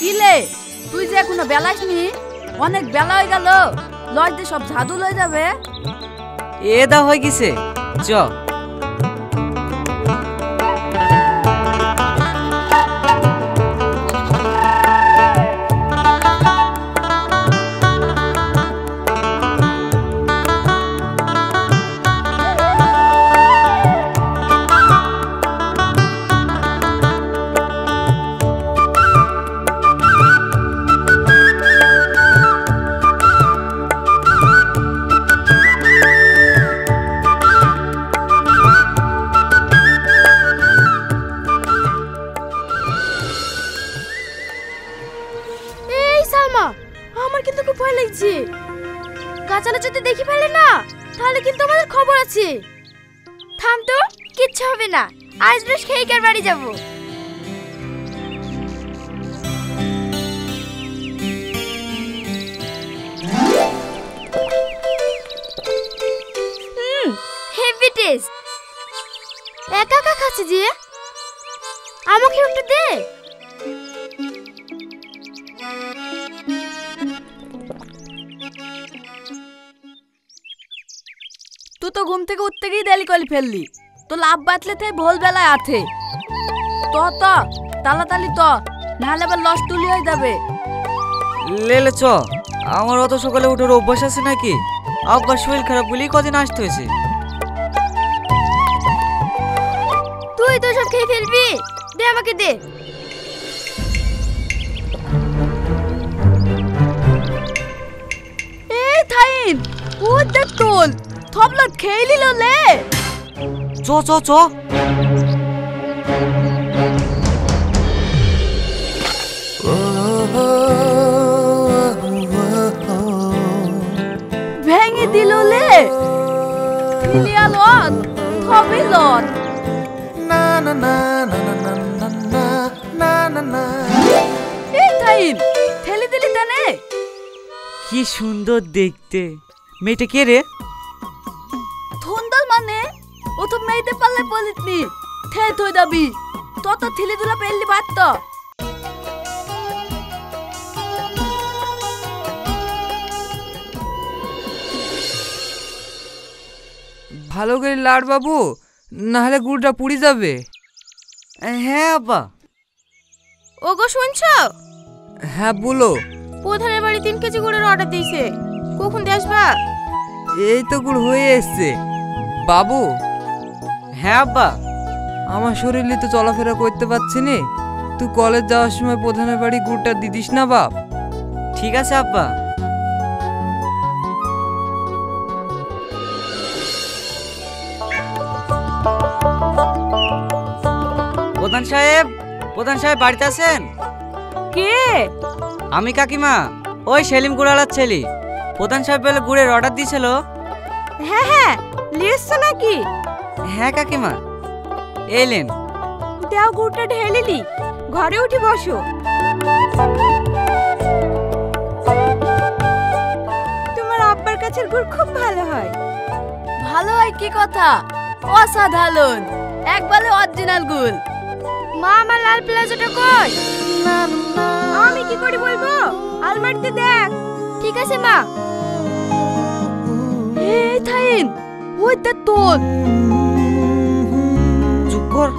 কিলে তুই যে এখনো বেলাসনি, অনেক বেলা হয়ে গেল। লজ দিয়ে সব ঝাদু লয়ে যাবে। এ দা হয়ে গেছে, চ। গাছালা যদি দেখি ফেলে না, তাহলে কিন্তু আমাদের খবর আছে। থাম তো, কিচ্ছু হবে না। আজ রোজ খেয়ে কার বাড়ি যাব। Heavy taste. একা একা খাচ্ছি যে, আমাকে একটু দে। তুই তো ঘুম থেকে উঠতে গিয়ে দেরি করে ফেললি। তো লাভ বাতলে তাই ভোল বেলায় আছে। তো তাড়াতাড়ি তো, নাহলে আবার লস তুলি হয়ে যাবে। লেলে চ, আমার অত সকালে উঠার অভ্যাস আছে নাকি? আব্বার শরীর খারাপ বলেই কদিন আসতে হয়েছে। তুই তো সব খেয়ে ফেলবি, দে আমাকে দে। এই থাইন, ও দেখ তোল থবলা খেয়ে নিল লে। চ চ চ। ভেঙে দিল লে। ফিলিয়া লন থবি লন। না না না না না না না না না না। এই থাইন, ঠেলে দিলি তানে। কি সুন্দর দেখতে। মেয়েটা কে রে? ধন্দল মানে ও তো মেয়েতে পারলে বলিতনি। থে থই দাবি তত থিলি দুলা পেললি বাত। ভালো করে লাড় বাবু, নাহলে গুড়টা পুড়ে যাবে। হ্যাঁ আব্বা। ওগো শুনছো? হ্যাঁ বলো। প্রধানের বাড়ি 3 কেজি গুড়ের অর্ডার দিয়েছে, কখন দিয়ে আসবা? এই তো গুড় হয়ে এসছে বাবু। হ্যাঁ আব্বা। আমার শরীরে তো চলাফেরা করতে পারছি নি, তুই কলেজ যাওয়ার সময় প্রধানের বাড়ি গুড়টা দিদিস না বাপ। ঠিক আছে আব্বা। প্রধান সাহেব, প্রধান সাহেব বাড়িতে আছেন? কে? আমি কাকিমা, ওই সেলিম গুড়ালার ছেলে। প্রধান সাহেব বলে গুড়ের অর্ডার দিয়েছিল। হ্যাঁ হ্যাঁ, লিয়েছো নাকি? হ্যাঁ কাকিমা, এলেন। দাও গুড়টা ঢেলেলি, ঘরে উঠে বসো। তোমার আব্বার কাছের গুড় খুব ভালো হয়। ভালো হয় কি কথা, অসাধারণ, একবারে অরিজিনাল গুল। মা, আমার লাল প্লাজোটা কই? আমি কি করে বলবো? আলমারিতে দেখ। ঠিক আছে মা। এই থাইন, ওই দেখ তোল। চুপ কর।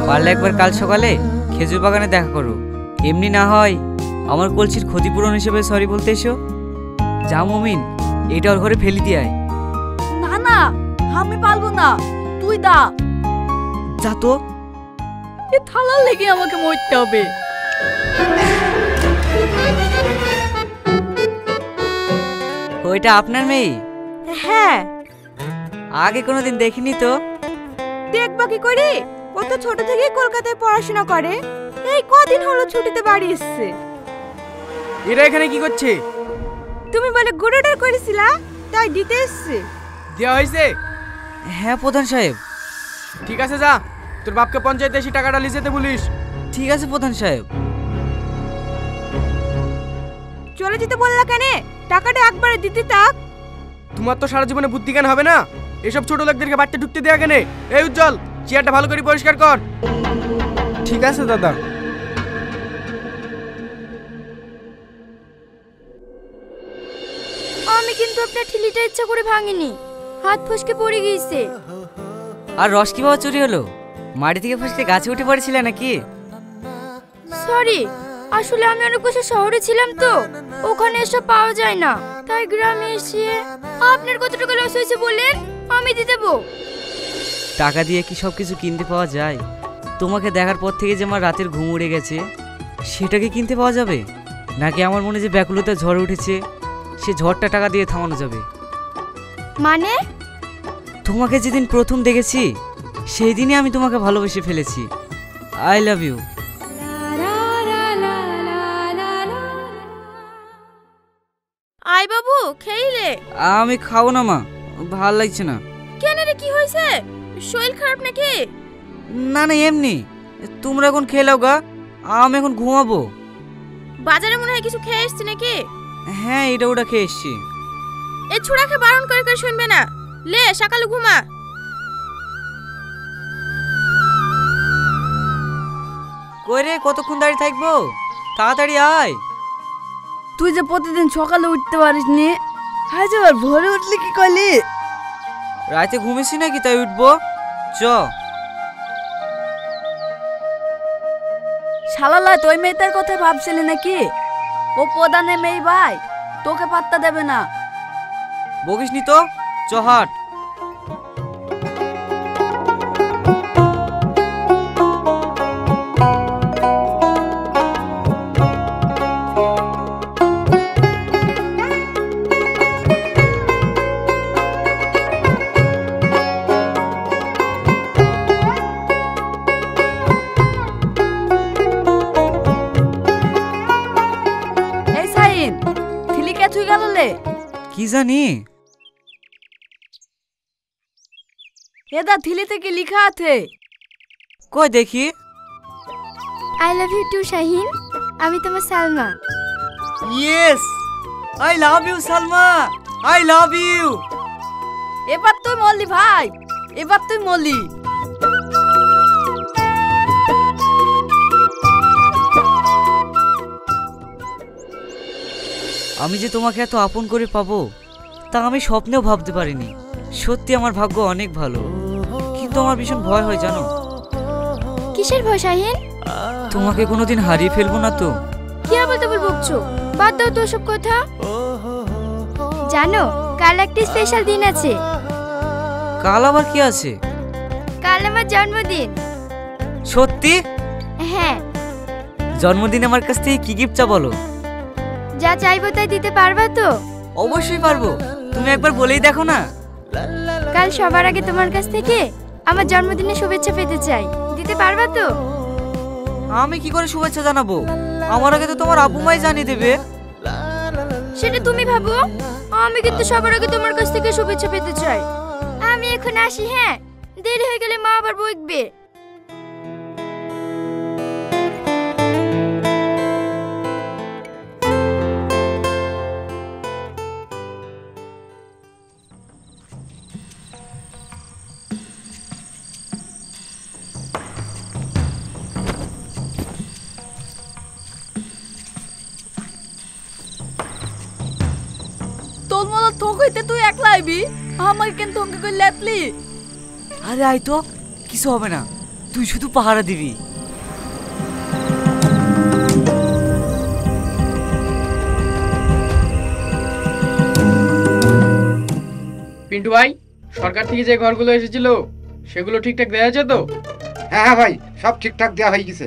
পারলে একবার কাল সকালে খেজুর বাগানে দেখা করো। এমনি না হয় আমার কলসির ক্ষতিপূরণ হিসেবে সরি বলতে এসো। যা মমিন, এটা ওর ঘরে ফেলি দিয়ে আয়। না না, আমি পারবো না, তুই দা। যা তো। এ থালার লেগে আমাকে মরতে হবে। ওইটা আপনার মেয়ে? হ্যাঁ। আগে কোনোদিন দেখিনি তো। দেখবা কি করে? ও তো ছোট থেকেই কলকাতায় পড়াশোনা করে, এই কদিন হলো ছুটিতে বাড়ি এসেছে। এরা এখানে কি করছে? তুমি বলে গুড় অর্ডার করেছিলা, তাই দিতে এসেছে। দেওয়া হয়েছে? হ্যাঁ প্রধান সাহেব। ঠিক আছে, যা তোর বাপকে পঞ্চায়েতে এসে টাকাটা লিয়ে যেতে বলিস। ঠিক আছে প্রধান সাহেব। চলে যেতে বললা কেন? টাকাটা একবারে দিতে থাক। তোমার তো সারা জীবনে বুদ্ধি জ্ঞান হবে না, এসব ছোট লোকদেরকে বাড়িতে ঢুকতে দেয়া কেনে? এই উজ্জ্বল, চেয়ারটা ভালো করে পরিষ্কার কর। ঠিক আছে দাদা। আমি কিন্তু আপনার ঠিলিটা ইচ্ছা করে ভাঙিনি, হাত ফসকে পড়ে গিয়েছে। আর রস কিভাবে চুরি হলো? মাটি থেকে ফসকে গাছে উঠে পড়েছিলে নাকি? সরি, আসলে আমি অনেক বছর শহরে ছিলাম তো, ওখানে এসব পাওয়া যায় না, তাই গ্রামে এসে। আপনার কতটুকু লস হয়েছে বলেন, আমি দিয়ে দেবো। টাকা দিয়ে কি সব কিছু কিনতে পাওয়া যায়? তোমাকে দেখার পর থেকে যে আমার রাতের ঘুম উড়ে গেছে, সেটাকে কিনতে পাওয়া যাবে? নাকি আমার মনে যে ব্যাকুলতা ঝড় উঠেছে, সে ঝড়টা টাকা দিয়ে থামানো যাবে? মানে? তোমাকে যেদিন প্রথম দেখেছি সেই দিনই আমি তোমাকে ভালোবেসে ফেলেছি। I love you. আই বাবু, খেইলে? আমি খাবো না মা, ভাল লাগছে না। কেন রে, কি হয়েছে? শরীর খারাপ নাকি? না না, এমনি। তোমরা এখন খেয়ে নাও গা, আমি এখন ঘুমাবো। বাজারে মনে হয় কিছু খেয়ে এসছি নাকি? হ্যাঁ, এটা ওটা খেয়ে এসছি। এই ছোড়াকে বারণ করে করে শুনবে না, লে সকালে ঘুমা। কই রে, কতক্ষণ দাঁড়িয়ে থাকবো? তাড়াতাড়ি আয়। তুই যে প্রতিদিন সকালে উঠতে পারিস নি, আজ আবার ভোরে উঠলি কি করলি? রাতে ঘুমিয়েছি নাকি তাই উঠবো? চ। শালালা তুই মেয়েটার কথা ভাবছিলি নাকি? ও প্রধানের মেয়ে ভাই, তোকে পাত্তা দেবে না। বকিস নি তো, চ হাট। কি জানি? এদা থিলিতে কি লিখা আছে? কই দেখি। I love you to Shahin, আমি তোমার Salma. Yes, I love you Salma, I love you. এবার তুই মল্লি ভাই, এবার তুই মল্লি। আমি যে তোমাকে এত আপন করে পাবো তা আমি স্বপ্নেও ভাবতে পারিনি। সত্যি আমার ভাগ্য অনেক ভালো, কিন্তু আমার ভীষণ ভয় হয় জানো। কিসের ভয় শাহিন? তোমাকে কোনোদিন হারিয়ে ফেলবো না তো। কি আবার তবল বকছো, বাদ দাও তো সব কথা। জানো কাল একটা স্পেশাল দিন আছে। কাল আবার কি আছে? কাল আমার জন্মদিন। সত্যি? হ্যাঁ। জন্মদিন আমার কাছ থেকে কি গিফট চা বলো? যা চাইবো তাই দিতে পারবা তো? অবশ্যই পারবো, তুমি একবার বলেই দেখো না। কাল সবার আগে তোমার কাছ থেকে আমার জন্মদিনে শুভেচ্ছা পেতে চাই, দিতে পারবা তো? আমি কি করে শুভেচ্ছা জানাবো? আমার আগে তো তোমার আব্বু মাই জানিয়ে দেবে। সেটা তুমি ভাবো, আমি কিন্তু সবার আগে তোমার কাছ থেকে শুভেচ্ছা পেতে চাই। আমি এখন আসি, হ্যাঁ, দেরি হয়ে গেলে মা আবার বকবে। তুই একলা আইবি, আমাকে কেন তোকে কই লেতলি? আরে আই তো, কিছু হবে না, তুই শুধু পাহারা দিবি। পিন্টু ভাই, সরকার থেকে যে ঘরগুলো এসেছিল সেগুলো ঠিকঠাক দেয়া আছে তো? হ্যাঁ হ্যাঁ ভাই, সব ঠিকঠাক দেওয়া হয়ে গেছে।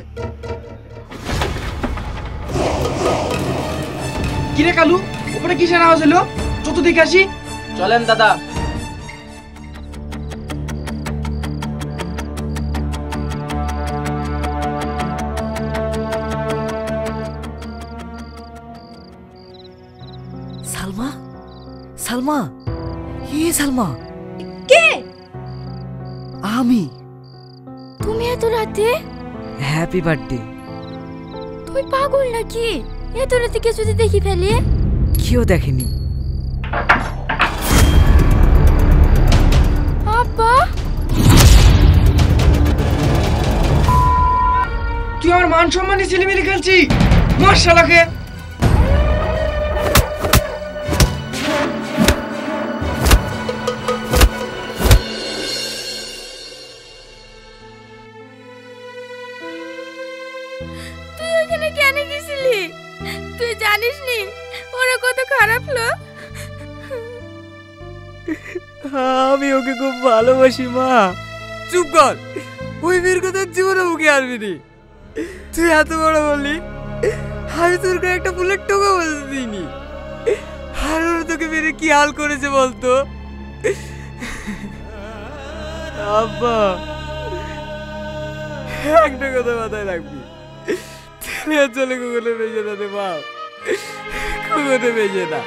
কিরে কালু, উপরে কিসের আওয়াজ হলো? চত দেখে আসি। চলেন দাদা। সালমা, সালমা, সালমা। কে? আমি। তুমি এত রাতে? Happy birthday. তুই পাগল নাকি? এত রাতে কে যদি দেখি ফেলে? কেউ দেখেনি। আব্বা তুই আমার মান সম্মানী ছেলেমিলে খেলছি, মার শালাকে। তুই ওখানে কেন গেছিলি? তুই জানিস নি ওরা কত খারাপ লোক। আমি ওকে খুব ভালোবাসি মা। চুপ কর, ওই মেয়ের কথা জীবনে মুখে আনবি নি। তুই এত বড় বললি, আমি তোর গায়ে একটা ফুলের টোকা বলতে দিইনি। আর ওরা তোকে মেরে কি হাল করেছে বলতো? আব্বা, একটা কথা মাথায় রাখবি, চলে কুকুরে বেজে না রে বাপ, কুকুরে বেজে না।